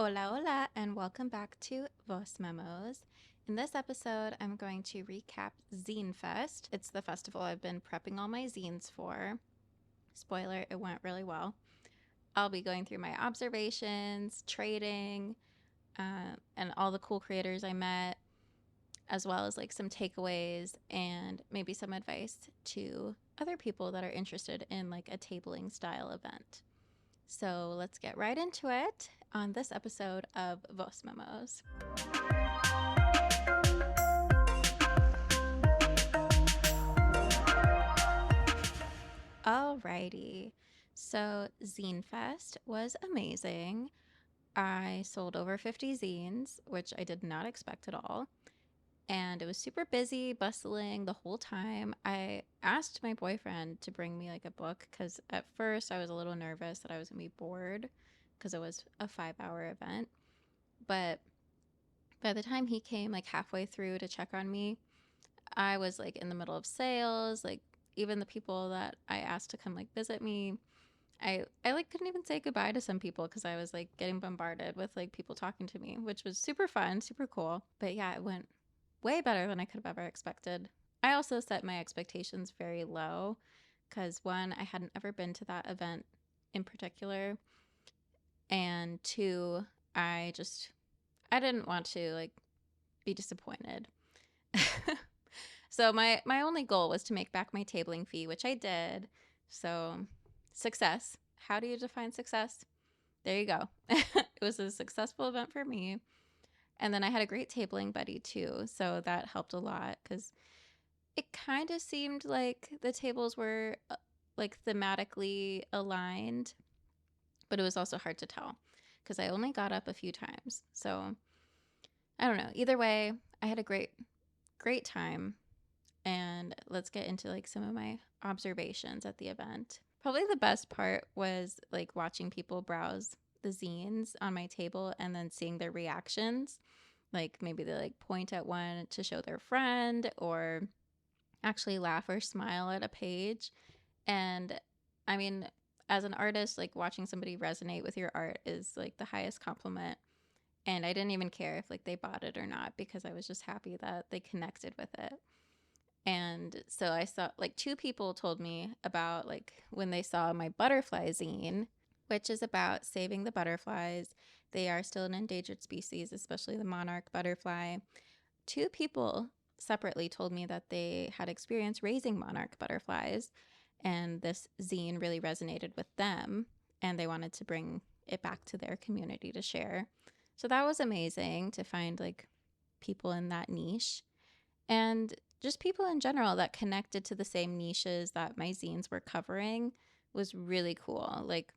Hola, hola, and welcome back to Voz Memos. In this episode, I'm going to recap Zinefest. It's the festival I've been prepping all my zines for. Spoiler, it went really well. I'll be going through my observations, trading, and all the cool creators I met, as well as like some takeaways and maybe some advice to other people that are interested in like a tabling style event. So let's get right into it on this episode of Voz Memos. Alrighty, so Zinefest was amazing. I sold over 50 zines, which I did not expect at all. And it was super busy, bustling the whole time. I asked my boyfriend to bring me like a book because at first I was a little nervous that I was going to be bored because it was a 5-hour event. But by the time he came like halfway through to check on me, I was like in the middle of sales. Like even the people that I asked to come like visit me, I like couldn't even say goodbye to some people because I was like getting bombarded with like people talking to me, which was super fun, super cool. But yeah, it went way better than I could have ever expected. I also set my expectations very low because one, I hadn't ever been to that event in particular, and two, I didn't want to like be disappointed. So my only goal was to make back my tabling fee, which I did. So success. How do you define success? There you go. It was a successful event for me. And then I had a great tabling buddy too. So that helped a lot because it kind of seemed like the tables were like thematically aligned, but it was also hard to tell because I only got up a few times. So I don't know. Either way, I had a great time. And let's get into like some of my observations at the event. Probably the best part was like watching people browse the zines on my table and then seeing their reactions. Like maybe they like point at one to show their friend or actually laugh or smile at a page. And I mean, as an artist, like watching somebody resonate with your art is like the highest compliment. And I didn't even care if like they bought it or not because I was just happy that they connected with it. And so I saw like two people told me about like when they saw my butterfly zine, which is about saving the butterflies. They are still an endangered species, especially the monarch butterfly. Two people separately told me that they had experience raising monarch butterflies, and this zine really resonated with them, and they wanted to bring it back to their community to share. So that was amazing to find like people in that niche. And just people in general that connected to the same niches that my zines were covering was really cool. Like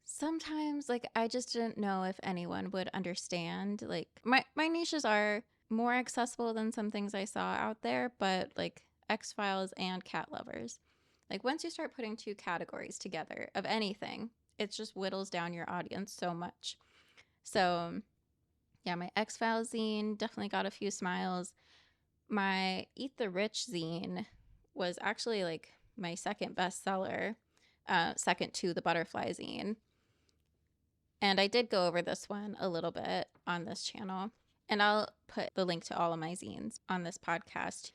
sometimes like I just didn't know if anyone would understand. Like my niches are more accessible than some things I saw out there, but like X-Files and cat lovers. Like once you start putting two categories together of anything, it just whittles down your audience so much. So yeah, my X-Files zine definitely got a few smiles. My Eat the Rich zine was actually like my second bestseller, second to the Butterfly zine. And I did go over this one a little bit on this channel. And I'll put the link to all of my zines on this podcast.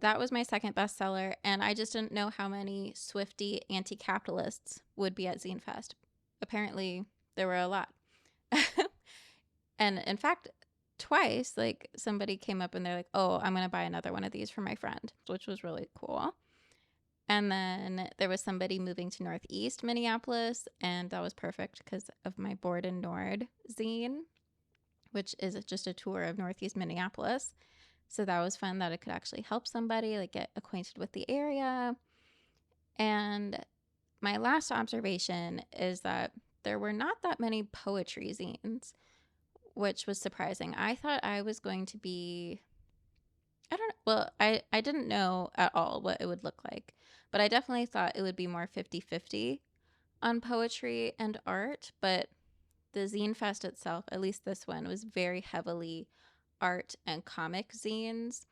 That was my second bestseller. And I just didn't know how many Swiftie anti-capitalists would be at Zinefest. Apparently, there were a lot. And in fact, twice, like somebody came up and they're like, oh, I'm going to buy another one of these for my friend, which was really cool. And then there was somebody moving to Northeast Minneapolis, and that was perfect because of my Board and Nord zine, which is just a tour of Northeast Minneapolis. So that was fun that it could actually help somebody like get acquainted with the area. And my last observation is that there were not that many poetry zines, which was surprising. I thought I was going to be, I don't know, well, I didn't know at all what it would look like, but I definitely thought it would be more 50-50 on poetry and art. But the Zine Fest itself, at least this one, was very heavily art and comic zines,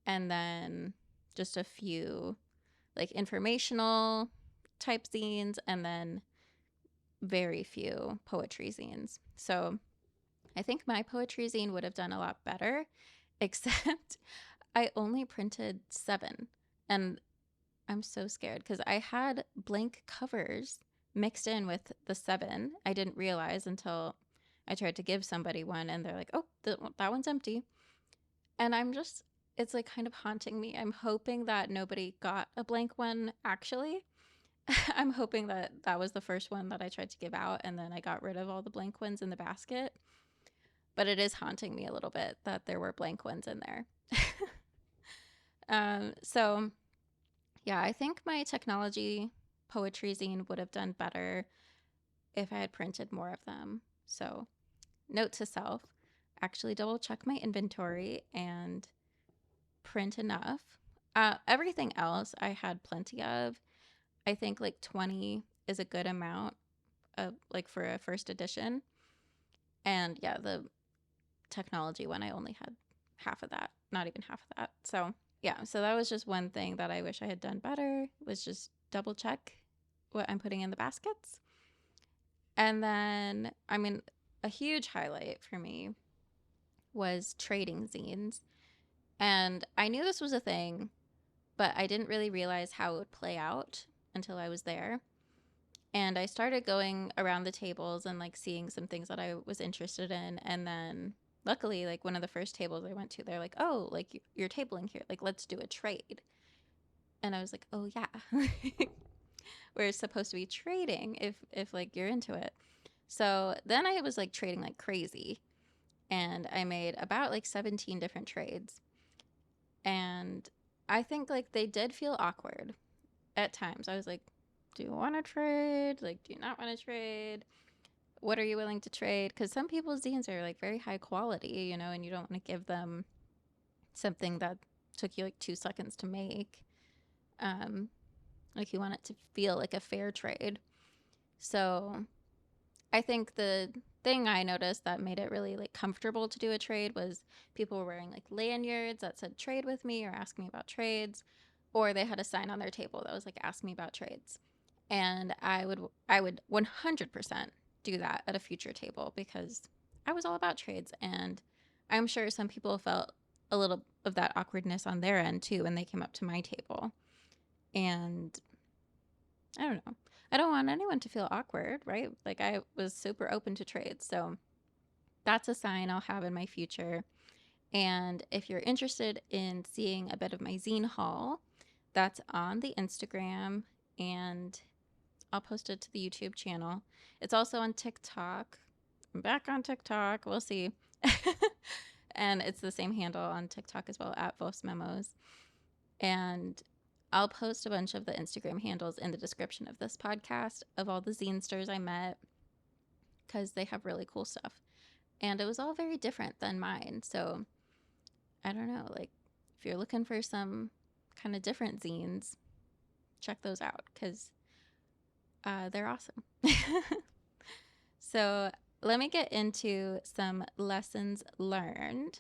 and then just a few like informational type zines, and then very few poetry zines. So I think my poetry zine would have done a lot better, except I only printed 7. And I'm so scared because I had blank covers mixed in with the 7. I didn't realize until I tried to give somebody one and they're like, oh, that one's empty. And it's like kind of haunting me. I'm hoping that nobody got a blank one actually. I'm hoping that that was the first one that I tried to give out and then I got rid of all the blank ones in the basket. But it is haunting me a little bit that there were blank ones in there. So yeah, I think my technology poetry zine would have done better if I had printed more of them. So, note to self, actually double check my inventory and print enough. Everything else I had plenty of. I think like 20 is a good amount of like for a first edition. And yeah, the technology one I only had half of that, not even half of that. So, yeah, so that was just one thing that I wish I had done better was just double check what I'm putting in the baskets. And then, I mean, a huge highlight for me was trading zines. And I knew this was a thing, but I didn't really realize how it would play out until I was there. And I started going around the tables and like seeing some things that I was interested in. And then luckily, like one of the first tables I went to, they're like, oh, like you're tabling here. Like, let's do a trade. And I was like, oh, yeah. We're supposed to be trading if like you're into it. So then I was like trading like crazy. And I made about like 17 different trades. And I think like they did feel awkward at times. I was like, do you want to trade? Like, do you not want to trade? What are you willing to trade? Because some people's zines are like very high quality, you know, and you don't want to give them something that took you like 2 seconds to make. Like you want it to feel like a fair trade. So I think the thing I noticed that made it really like comfortable to do a trade was people were wearing like lanyards that said trade with me or ask me about trades, or they had a sign on their table that was like ask me about trades. And I would 100% do that at a future table because I was all about trades, and I'm sure some people felt a little of that awkwardness on their end too when they came up to my table. And I don't know. I don't want anyone to feel awkward, right? Like I was super open to trades. So that's a sign I'll have in my future. And if you're interested in seeing a bit of my zine haul, that's on the Instagram and I'll post it to the YouTube channel. It's also on TikTok. I'm back on TikTok. We'll see. And it's the same handle on TikTok as well at Voz Memos. And I'll post a bunch of the Instagram handles in the description of this podcast of all the zinesters I met because they have really cool stuff. And it was all very different than mine. So I don't know, like if you're looking for some kind of different zines, check those out because they're awesome. So let me get into some lessons learned.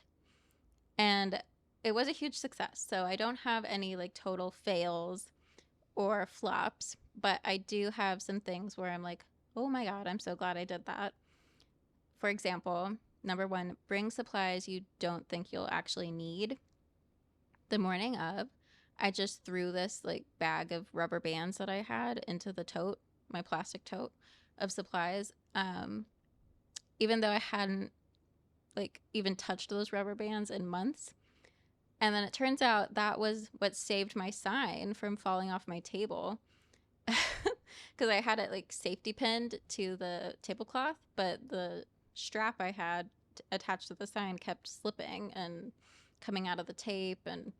And it was a huge success. So I don't have any like total fails or flops, but I do have some things where I'm like, oh my God, I'm so glad I did that. For example, number 1, bring supplies you don't think you'll actually need. The morning of, I just threw this like bag of rubber bands that I had into the tote, my plastic tote of supplies. Even though I hadn't like even touched those rubber bands in months. And then it turns out that was what saved my sign from falling off my table. Because I had it like safety pinned to the tablecloth, but the strap I had attached to the sign kept slipping and coming out of the tape and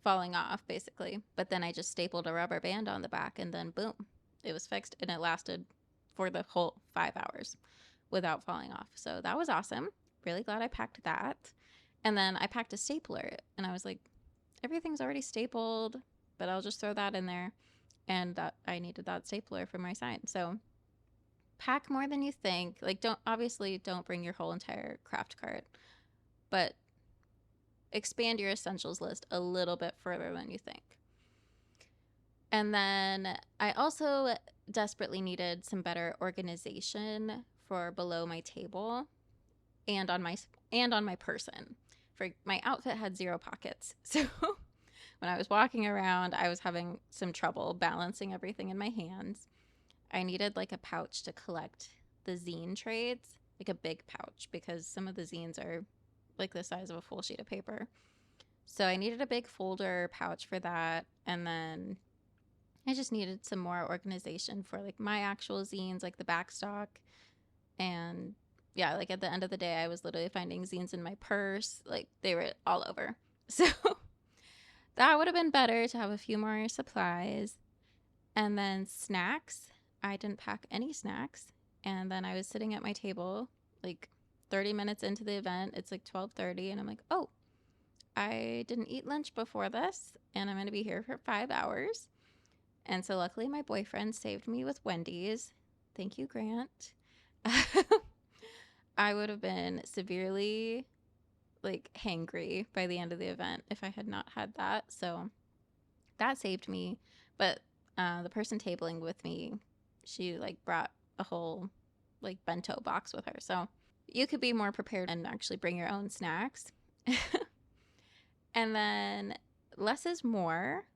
falling off basically. But then I just stapled a rubber band on the back and then boom, it was fixed and it lasted for the whole 5 hours without falling off. So that was awesome. Really glad I packed that. And then I packed a stapler and I was like, everything's already stapled, but I'll just throw that in there. And that I needed that stapler for my sign. So pack more than you think. Like don't bring your whole entire craft cart, but expand your essentials list a little bit further than you think. And then I also desperately needed some better organization for below my table and on my person. For my outfit had 0 pockets. So when I was walking around, I was having some trouble balancing everything in my hands. I needed like a pouch to collect the zine trades, like a big pouch, because some of the zines are like the size of a full sheet of paper. So I needed a big folder pouch for that. And then I just needed some more organization for like my actual zines, like the backstock. And yeah, like at the end of the day, I was literally finding zines in my purse. Like they were all over. So that would have been better to have a few more supplies. And then snacks. I didn't pack any snacks. And then I was sitting at my table like 30 minutes into the event. It's like 12:30 and I'm like, "Oh, I didn't eat lunch before this and I'm going to be here for 5 hours." And so luckily my boyfriend saved me with Wendy's. Thank you, Grant. I would have been severely like hangry by the end of the event if I had not had that. So that saved me. But the person tabling with me, she like brought a whole like bento box with her. So you could be more prepared and actually bring your own snacks. And then less is more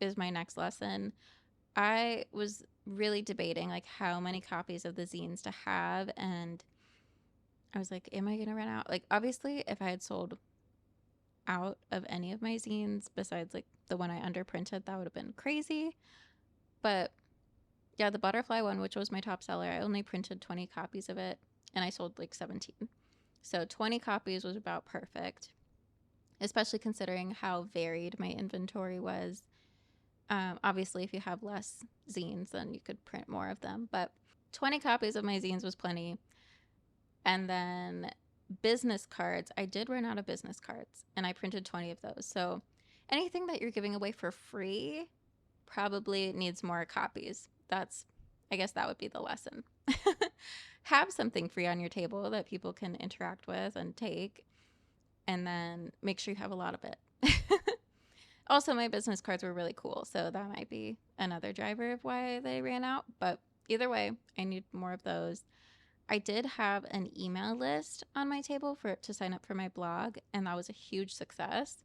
is my next lesson. I was really debating like how many copies of the zines to have, and I was like, am I going to run out? Like obviously if I had sold out of any of my zines besides like the one I underprinted, that would have been crazy. But yeah, the butterfly one, which was my top seller, I only printed 20 copies of it and I sold like 17. So 20 copies was about perfect, especially considering how varied my inventory was. Obviously, if you have less zines, then you could print more of them. But 20 copies of my zines was plenty. And then business cards, I did run out of business cards and I printed 20 of those. So anything that you're giving away for free probably needs more copies. I guess that would be the lesson. Have something free on your table that people can interact with and take, and then make sure you have a lot of it. Also, my business cards were really cool, so that might be another driver of why they ran out. But either way, I need more of those. I did have an email list on my table to sign up for my blog, and that was a huge success.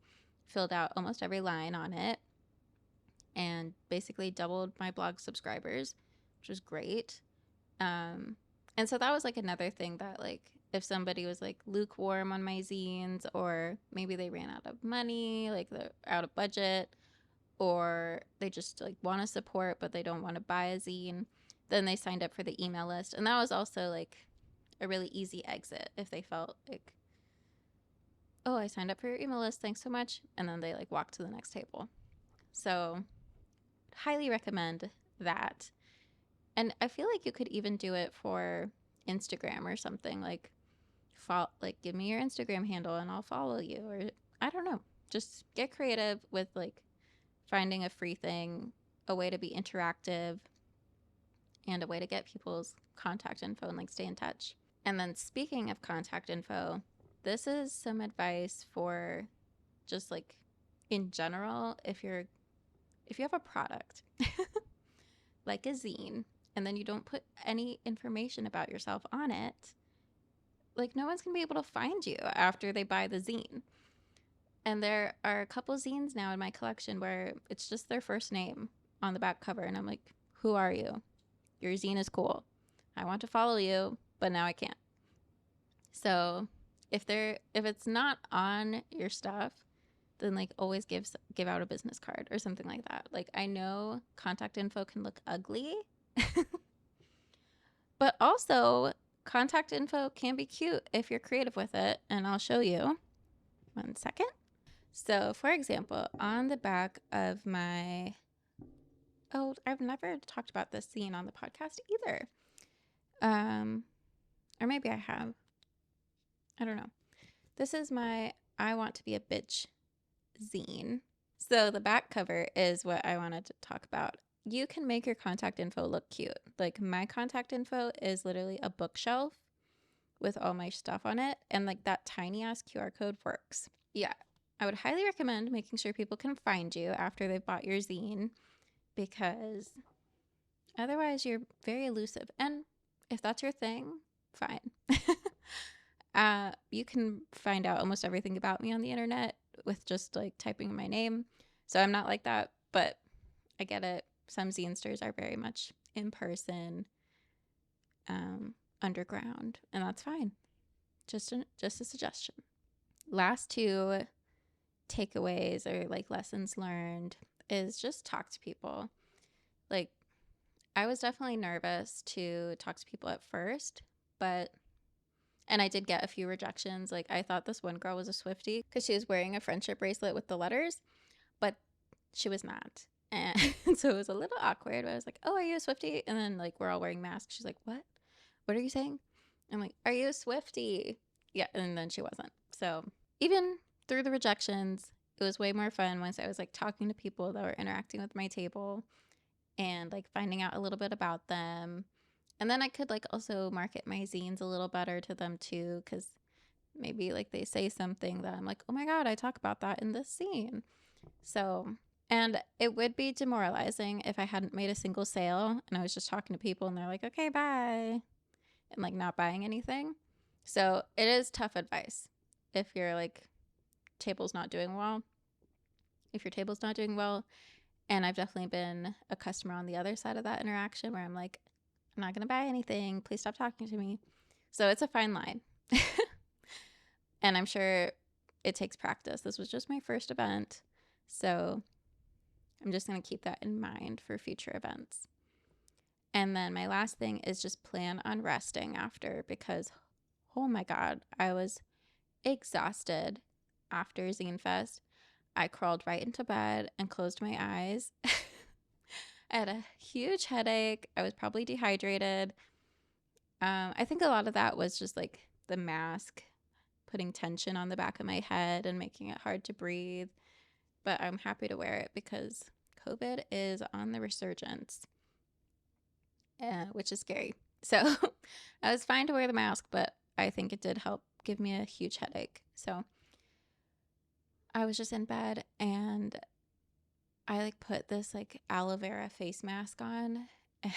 Filled out almost every line on it and basically doubled my blog subscribers, which was great. And so that was like another thing that like if somebody was like lukewarm on my zines, or maybe they ran out of money, like they're out of budget, or they just like want to support but they don't want to buy a zine, then they signed up for the email list. And that was also like a really easy exit if they felt like, oh, I signed up for your email list, thanks so much, and then they like walk to the next table. So highly recommend that. And I feel like you could even do it for Instagram or something, like give me your Instagram handle and I'll follow you, or I don't know, just get creative with like finding a free thing, a way to be interactive, and a way to get people's contact info and like stay in touch. And then speaking of contact info, this is some advice for just like in general, if you have a product like a zine and then you don't put any information about yourself on it, like no one's gonna be able to find you after they buy the zine. And there are a couple zines now in my collection where it's just their first name on the back cover, and I'm like, who are you? Your zine is cool. I want to follow you, but now I can't. So if it's not on your stuff, then like always give out a business card or something like that. Like I know contact info can look ugly, but also contact info can be cute if you're creative with it, and I'll show you. 1 second. So, for example, on the back of my I've never talked about this zine on the podcast either. Or maybe I have. I don't know. This is my I Want to Be a Bitch zine. So the back cover is what I wanted to talk about. You can make your contact info look cute. Like my contact info is literally a bookshelf with all my stuff on it, and like that tiny ass QR code works. Yeah, I would highly recommend making sure people can find you after they've bought your zine, because Otherwise, you're very elusive. And if that's your thing, fine. You can find out almost everything about me on the internet with just like typing my name. So I'm not like that, but I get it. Some zinesters are very much in person, underground, and that's fine. Just a suggestion. Last two takeaways or like lessons learned is just talk to people. Like, I was definitely nervous to talk to people at first, and I did get a few rejections. Like, I thought this one girl was a Swiftie because she was wearing a friendship bracelet with the letters, but she was not. And so it was a little awkward. But I was like, "Oh, are you a Swiftie?" And then like we're all wearing masks. She's like, "What? What are you saying?" I'm like, "Are you a Swiftie?" Yeah, and then she wasn't. So even through the rejections, it was way more fun once I was like talking to people that were interacting with my table and like finding out a little bit about them. And then I could like also market my zines a little better to them too, because maybe like they say something that I'm like, oh my God, I talk about that in this zine. So, and it would be demoralizing if I hadn't made a single sale and I was just talking to people and they're like, okay, bye, and like not buying anything. So it is tough advice if your like table's not doing well. If your table's not doing well, and I've definitely been a customer on the other side of that interaction where I'm like, I'm not going to buy anything. Please stop talking to me. So it's a fine line. And I'm sure it takes practice. This was just my first event. So I'm just going to keep that in mind for future events. And then my last thing is just plan on resting after, because oh my God, I was exhausted after Zinefest. I crawled right into bed and closed my eyes. I had a huge headache. I was probably dehydrated. I think a lot of that was just like the mask putting tension on the back of my head and making it hard to breathe. But I'm happy to wear it because COVID is on the resurgence, which is scary. So I was fine to wear the mask, but I think it did help give me a huge headache. So I was just in bed and I like put this like aloe vera face mask on and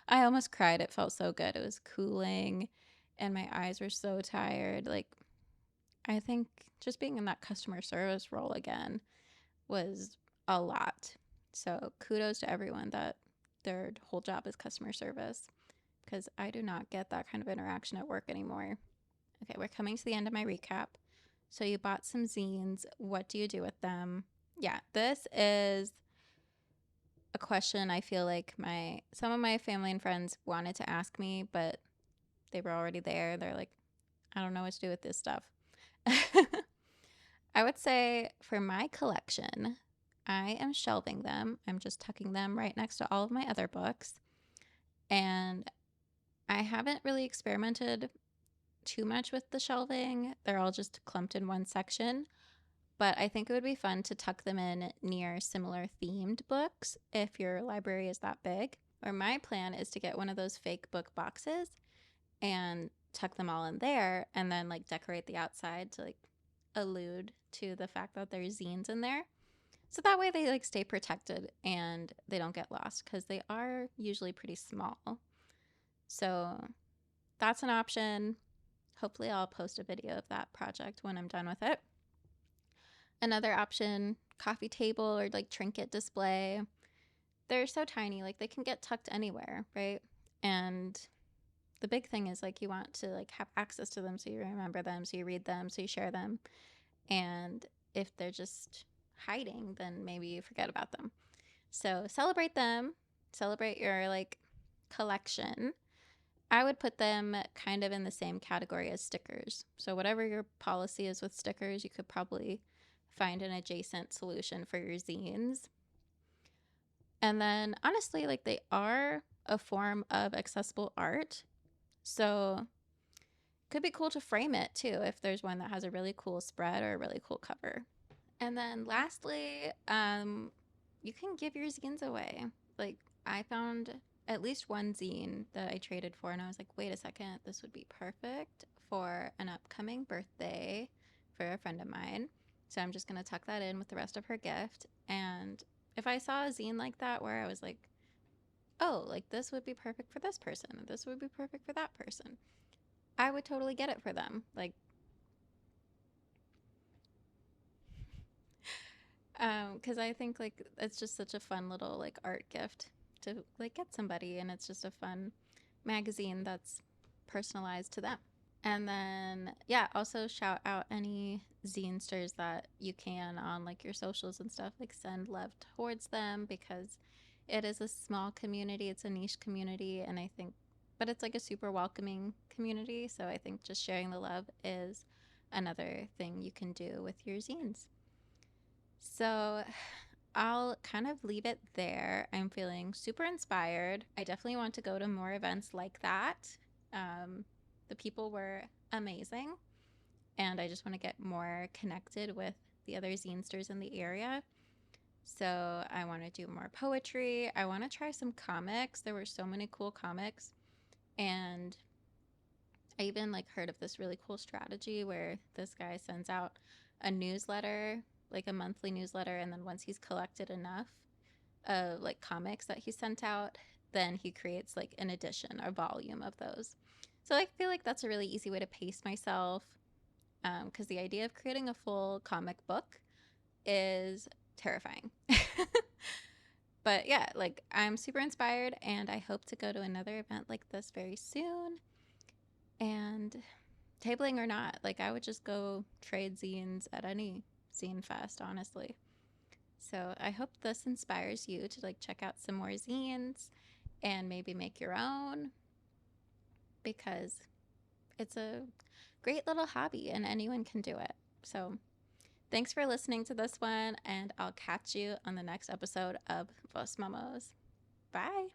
I almost cried. It felt so good. It was cooling and my eyes were so tired. Like, I think just being in that customer service role again was a lot. So kudos to everyone that their whole job is customer service, because I do not get that kind of interaction at work anymore. Okay, we're coming to the end of my recap. So you bought some zines. What do you do with them? Yeah, this is a question I feel like my some of my family and friends wanted to ask me, but they were already there. They're like, I don't know what to do with this stuff. I would say for my collection, I am shelving them. I'm just tucking them right next to all of my other books. And I haven't really experimented too much with the shelving. They're all just clumped in one section. But I think it would be fun to tuck them in near similar themed books if your library is that big. Or my plan is to get one of those fake book boxes and tuck them all in there and then like decorate the outside to like allude to the fact that there's zines in there. So that way they like stay protected and they don't get lost because they are usually pretty small. So that's an option. Hopefully I'll post a video of that project when I'm done with it. Another option, coffee table or like trinket display. They're so tiny, like they can get tucked anywhere, right? And the big thing is like you want to like have access to them so you remember them, so you read them, so you share them. And if they're just hiding, then maybe you forget about them. So celebrate them, celebrate your like collection. I would put them kind of in the same category as stickers. So whatever your policy is with stickers, you could probably find an adjacent solution for your zines. And then honestly, like they are a form of accessible art. So it could be cool to frame it too if there's one that has a really cool spread or a really cool cover. And then lastly, you can give your zines away. Like I found at least one zine that I traded for, and I was like, wait a second, this would be perfect for an upcoming birthday for a friend of mine. So I'm just going to tuck that in with the rest of her gift. And if I saw a zine like that where I was like, oh, like this would be perfect for this person, and this would be perfect for that person. I would totally get it for them. Like, because I think like it's just such a fun little like art gift to like get somebody, and it's just a fun magazine that's personalized to them. And then, yeah, also shout out any zinesters that you can on like your socials and stuff. Like, send love towards them because it is a small community, it's a niche community, and I think, but it's like a super welcoming community. So I think just sharing the love is another thing you can do with your zines. So I'll kind of leave it there. I'm feeling super inspired. I definitely want to go to more events like that. The people were amazing, and I just want to get more connected with the other zinesters in the area. So I want to do more poetry. I want to try some comics. There were so many cool comics, and I even like heard of this really cool strategy where this guy sends out a newsletter, like a monthly newsletter, and then once he's collected enough like comics that he sent out, then he creates like an edition, a volume of those. So I feel like that's a really easy way to pace myself, because the idea of creating a full comic book is terrifying. But yeah, like I'm super inspired, and I hope to go to another event like this very soon. And tabling or not, like I would just go trade zines at any zine fest, honestly. So I hope this inspires you to like check out some more zines and maybe make your own, because it's a great little hobby and anyone can do it. So thanks for listening to this one, and I'll catch you on the next episode of Voz Memos. Bye.